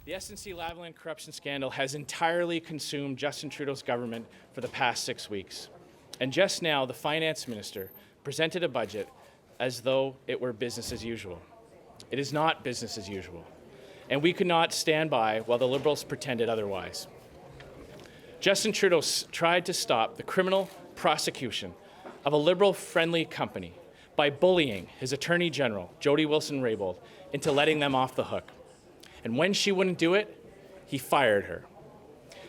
The SNC-Lavalin corruption scandal has entirely consumed Justin Trudeau's government for the past 6 weeks. And just now, the finance minister presented a budget as though it were business as usual. It is not business as usual. And we could not stand by while the Liberals pretended otherwise. Justin Trudeau tried to stop the criminal prosecution of a Liberal-friendly company by bullying his Attorney General, Jody Wilson-Raybould, into letting them off the hook. And when she wouldn't do it, he fired her.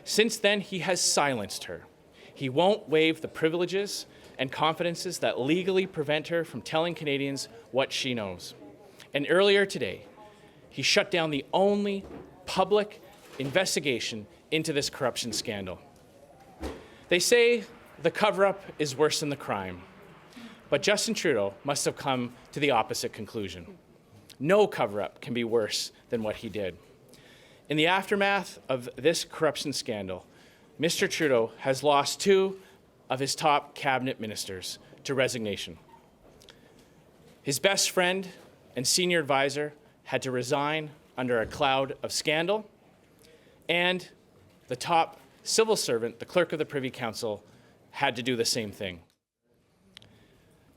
Since then, he has silenced her. He won't waive the privileges and confidences that legally prevent her from telling Canadians what she knows. And earlier today, he shut down the only public investigation into this corruption scandal. They say the cover-up is worse than the crime, but Justin Trudeau must have come to the opposite conclusion. No cover-up can be worse than what he did. In the aftermath of this corruption scandal, Mr. Trudeau has lost 2 of his top cabinet ministers to resignation. His best friend and senior advisor had to resign under a cloud of scandal, and the top civil servant, the clerk of the Privy Council, had to do the same thing.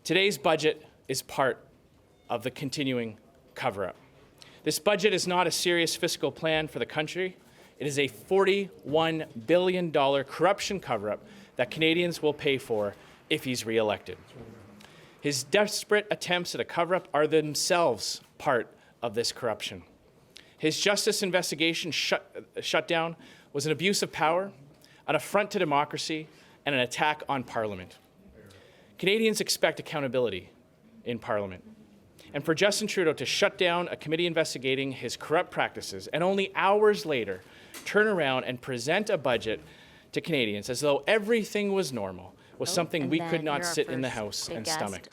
Today's budget is part of the continuing cover-up. This budget is not a serious fiscal plan for the country. It is a $41 billion corruption cover-up that Canadians will pay for if he's re-elected. His desperate attempts at a cover-up are themselves part of this corruption. His justice investigation shutdown was an abuse of power, an affront to democracy, and an attack on Parliament. Canadians expect accountability in Parliament. And for Justin Trudeau to shut down a committee investigating his corrupt practices and only hours later turn around and present a budget to Canadians as though everything was normal was something we could not sit in the House and stomach.